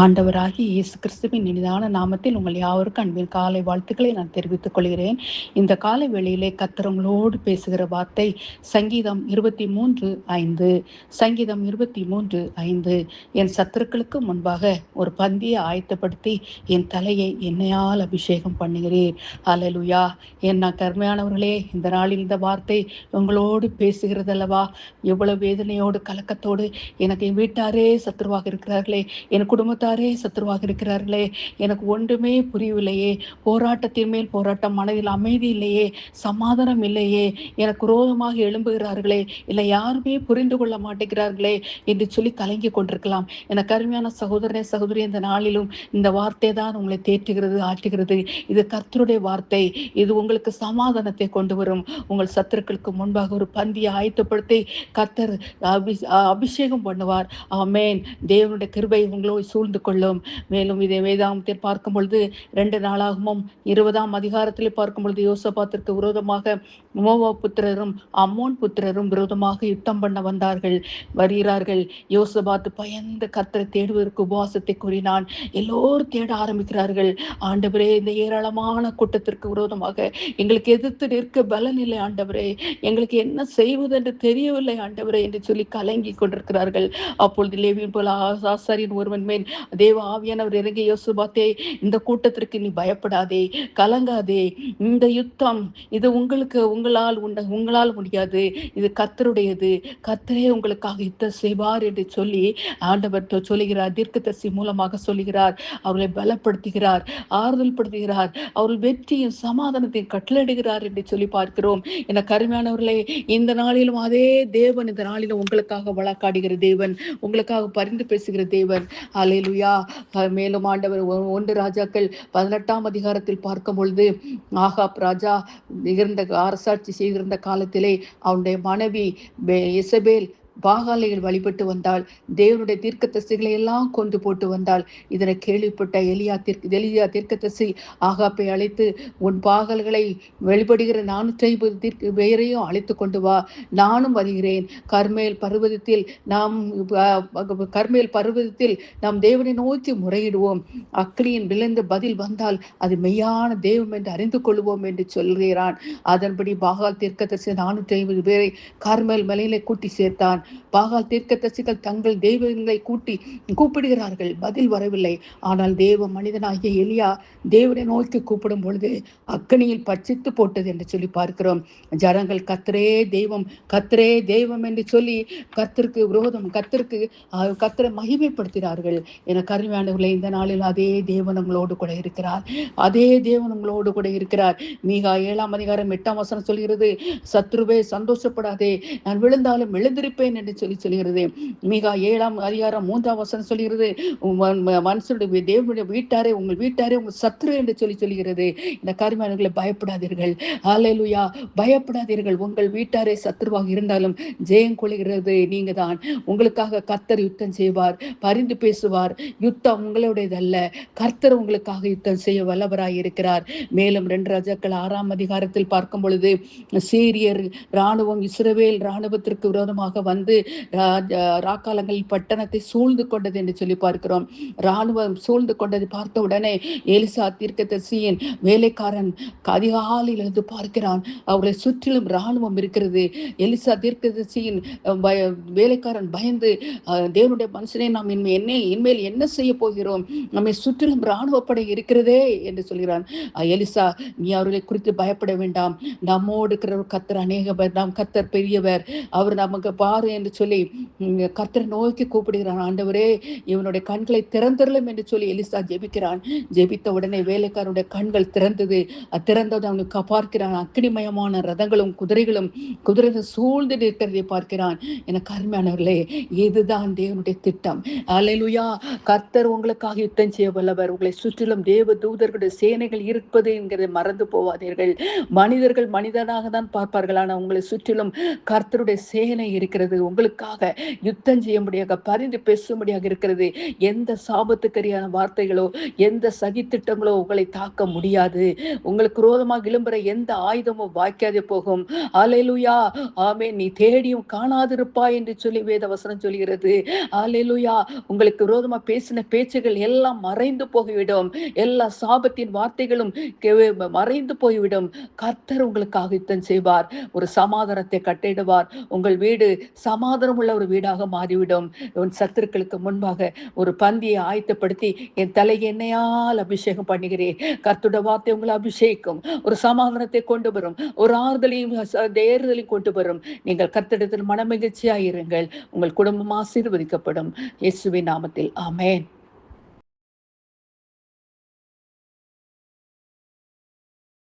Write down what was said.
ஆண்டவராகிய இயேசு கிறிஸ்துவின் இனிதான நாமத்தில் உங்கள் யாவருக்கும் அன்பின் காலை வாழ்த்துக்களை நான் தெரிவித்துக் கொள்கிறேன். இந்த காலை வேளையிலே கர்த்தர் உங்களோடு பேசுகிற வார்த்தை சங்கீதம் 23:5. சங்கீதம் 23:5. என் சத்துருக்களுக்கு முன்பாக ஒரு பந்தியை ஆயத்தப்படுத்தி என் தலையை எண்ணெயால் அபிஷேகம் பண்ணுகிறேன். அல்லேலூயா. என் கருமையானவர்களே, இந்த நாளில் இந்த வார்த்தை உங்களோடு பேசுகிறதல்லவா? எவ்வளவு வேதனையோடு கலக்கத்தோடு எனக்கு என் வீட்டாரே சத்துருவாக இருக்கிறார்களே, என் குடும்பத்தாரே சத்துருவாக இருக்கிறார்களே, எனக்கு ஒன்றுமே புரியவில்லையே, போராட்டத்தின் மேல் போராட்டம், மனதில் அமைதி இல்லையே, சமாதானம் இல்லையே, எனக்கு விரோதமாக எழும்புகிறார்களே, இல்லை யாருமே புரிந்து கொள்ள மாட்டேங்கிறார்களே என்று சொல்லி கலங்கி கொண்டிருக்கலாம். எனக்கு அருமையான சகோதரனே சகோதரி, இந்த நாளிலும் இந்த வார்த்தை தான் உங்களை தேற்றுகிறது, ஆற்றுகிறது. இது கர்த்தருடைய வார்த்தை. இது உங்களுக்கு சமாதானத்தை கொண்டு வரும். உங்கள் சத்துருக்களுக்கு முன்பாக ஒரு பந்தியை ஆயத்தப்படுத்தி கர்த்தர் அபிஷேகம் பண்ணுவார். ஆமென். தேவனுடைய கிருபை உங்களோடு சூழ்ந்து கொள்ளும். மேலும் இதை வேதாகமத்தில் பார்க்கும் பொழுது 2 நாளாகமும் 20ஆம் அதிகாரத்தில் பார்க்கும் பொழுது யோசபாத்திற்கு விரோதமாக மோவாப் புத்திரரும் அம்மோன் புத்திரரும் விரோதமாக யுத்தம் பண்ண வருகிறார்கள். யோசபாத் பயந்து கர்த்தரை தேடுவதற்கு உபவாசத்தை கூறினான். எல்லோரும் தேட ஆரம்பிக்கிறார்கள். ஆண்டவரே, இந்த ஏராளமான கூட்டத்திற்கு விரோதமாக எங்களுக்கு எதிர்த்து நிற்க பலன் இல்லை ஆண்டவரே, எங்களுக்கு என்ன செய்வதென்று தெரியவில்லை ஆண்டவரே என்று சொல்லி கலங்கி கொண்டிருக்கிறார்கள். அப்பொழுது லேவியின் போல ஆசாரியன் ஒருவன் மேல் தேவ ஆவியானவர் இறங்கி, யோசபாத்தே, இந்த கூட்டத்திற்கு நீ பயப்படாதே, கலங்காதே. இந்த யுத்தம் இது உங்களால் முடியாது, இது கர்த்தருடையது. கர்த்தரே உங்களுக்காக யுத்தம் செய்வார் என்று சொல்லி ஆண்டவர் சொல்லுகிறார். தீர்க்கதரிசி மூலமாக சொல்லுகிறார். அவர்களை பலப்படுத்துகிறார், ஆறுதல் படுத்துகிறார், அவர்கள் வெற்றியும் சமாதானத்தையும் கட்டளையிடுகிறார் என்று சொல்லி பார்க்கிறோம். என கருமையானவர்களே, இந்த நாளிலும் அதே தேவன் இந்த நாளிலும் உங்களுக்காக வழக்காடுகிற தேவன், உங்களுக்காக பரிந்து பேசுகிற தேவன். அல்லேலூயா. மேலும் ஆண்டவர் 1 ராஜாக்கள் 18ஆம் அதிகாரத்தில் பார்க்கும் பொழுது, ஆகாப் ராஜா இருந்த அரசாட்சி செய்திருந்த காலத்திலே அவனுடைய மனைவி எசபேல் பாகாலைகள் வழிபட்டு வந்தாள். தேவனுடைய தீர்க்கதரிசிகளை எல்லாம் கொண்டு போட்டு வந்தாள். இதனை கேள்விப்பட்ட எலியா தீர்க்கதரிசி ஆகாப்பை அழைத்து, உன் பாகல்களை வழிபடுகிற 450 பேரையும் அழைத்து கொண்டு வா, நானும் வருகிறேன். கர்மேல் பர்வதத்தில் நாம் தேவனை நோக்கி முறையிடுவோம். அக்கினியின் விளைந்த பதில் வந்தால் அது மெய்யான தெய்வம் என்று அறிந்து கொள்வோம் என்று சொல்கிறான். அதன்படி பாகால் தீர்க்கதரிசி 450 பேரை கர்மேல் மலையிலே கூட்டி சேர்த்தான். பாகால் தீர்க்கதரிசிகள் தங்கள் தெய்வங்களை கூப்பிடுகிறார்கள், பதில் வரவில்லை. ஆனால் தேவ மனிதனாகிய எலியா தேவனை நோக்கி கூப்பிடும் பொழுது அக்கினியில் பட்சித்து போட்டது என்று சொல்லி பார்க்கிறோம். ஜனங்கள் கர்த்தரே தெய்வம், கர்த்தரே தெய்வம் என்று சொல்லி கர்த்தருக்கு விரோதம், கர்த்தரை மகிமைப்படுத்தினார்கள். என கருமையானவர்களே, இந்த நாளில் அதே தேவன் உங்களோடு கூட இருக்கிறார். அதே தேவன் உங்களோடு கூட இருக்கிறார். மீகா 7ஆம் அதிகாரம் 8ஆம் வசனம் சொல்கிறது, சத்ருவே சந்தோஷப்படாதே, நான் விழுந்தாலும் எழுந்திருப்பேன் என்று சொல்கிறது. மீகா 7ஆம் அதிகாரம் 3ஆம் வசனம் சொல்கிறது, மனுஷனுடைய தேவனுடைய வீட்டாரே, உங்கள் வீட்டாரே உங்கள் சத்ரு என்று சொல்கிறது. இந்த கருமையானவர்களை பயப்படாதீர்கள். அல்லேலூயா. பயப்படாதீர்கள். உங்கள் வீட்டாரே சத்ருவாக இருந்தாலும் ஜெயம் கொள்கிறது நீங்க தான். உங்களுக்காக கர்த்தர் யுத்தம் செய்வார், பரிந்து பேசுவார். யுத்தம் உங்களுடையதல்ல, கர்த்தர் உங்களுக்காக யுத்தம் செய்ய வல்லவராய் இருக்கிறார். மேலும் 2 ராஜாக்கள் 6ஆம் அதிகாரத்தில் பார்க்கும் பொழுது, சீரியர் இராணுவம் இஸ்ரவேல் இராணுவத்திற்கு விரோதமாக வந்து ராக்காலங்களில் பட்டணத்தை சூழ்ந்து கொண்டது என்று சொல்லி பார்க்கிறோம். இராணுவம் சூழ்ந்து கொண்டது பார்த்த உடனே எலிசா தீர்க்கதரிசியின் வேலைக்காரன் அதிகாலையில் எழுந்து பார்க்கிறான். அவர்களை சுற்றிலும் இராணுவம் இருக்கிறது. எலிசா தீர்க்கதரிசியின் வேலைக்காரன் பயந்து, தேவனுடைய மனுஷனே, நாம் இனிமேல் என்ன செய்ய போகிறோம், நம்மை சுற்றிலும் இராணுவப்படை இருக்கிறதே என்று சொல்கிறான். எலிசா, நீ அவர்களை குறித்து பயப்பட வேண்டாம், நம்மோடு இருக்கிற கர்த்தர் நாம் கர்த்தர் பெரியவர், அவர் நமக்கு பாரு என்று சொல்லி கர்த்தரை நோக்கி கூப்பிடுகிறான். ஆண்டவரே, இவனுடைய கண்களை திறந்தருளும் என்று சொல்லி எலிசா ஜெபிக்கிறான். ஜெபித்த உடனே வேலைக்காரனுடைய கண்கள் திறந்தது. திறந்தது அவனுக்கு பார்க்கிறான். அக்கினிமயமான ரதங்களும் குதிரைகள் சூழ்ந்து நிற்கிறதை பார்க்கிறான். என கருமையானவர்களே, இதுதான் தேவனுடைய திட்டம். அல்லேலூயா. கர்த்தர் உங்களுக்காக யுத்தம் செய்ய வல்லவர். உங்களை சுற்றிலும் தேவ தூதர்களுடைய சேனைகள் இருப்பது என்கிறதை மறந்து போவாதீர்கள். மனிதர்கள் மனிதனாக தான் பார்ப்பார்கள், ஆனால் உங்களை சுற்றிலும் கர்த்தருடைய சேனை இருக்கிறது. உங்களுக்காக யுத்தம் செய்யும்படியாக பரிந்து பேசும்படியாக இருக்கிறது. எந்த சாபத்துக்கரியான வார்த்தைகளோ எந்த சதித்திட்டங்களோ உங்களை தாக்க முடியாது. உங்களுக்கு விரோதமாக எழும்புற எந்த ஆயுதமும் வாய்க்காதே போகும். அல்லேலூயா. ஆமென். நீ தேடியும் காணாதிருப்பாய் என்று சொல்லி வேத வசனம் சொல்கிறது. அல்லேலூயா. உங்களுக்கு விரோதமா பேசின பேச்சுகள் எல்லாம் மறைந்து போய்விடும். எல்லா சாபத்தின் வார்த்தைகளும் மறைந்து போய்விடும். கர்த்தர் உங்களுக்காக யுத்தம் செய்வார். ஒரு சமாதானத்தை கட்டிடுவார். உங்கள் வீடு சமாதானம் உள்ள ஒரு வீடாக மாறிவிடும். உன் சத்துருக்களுக்கு முன்பாக ஒரு பந்தியை ஆயத்தப்படுத்தி என் தலையை எண்ணெயால் அபிஷேகம் பண்ணுகிறேன். கர்த்தருடைய வார்த்தை உங்களை அபிஷேகம் ஒரு சமாதானத்தை கொண்டு வரும். ஒரு ஆறுதலையும் தேறுதலையும் கொண்டு வரும். நீங்கள் கர்த்தரிடத்தில் மனமகிழ்ச்சியாயிருங்கள். உங்கள் குடும்பம் ஆசீர்வதிக்கப்படும். இயேசுவின் நாமத்தில் ஆமென்.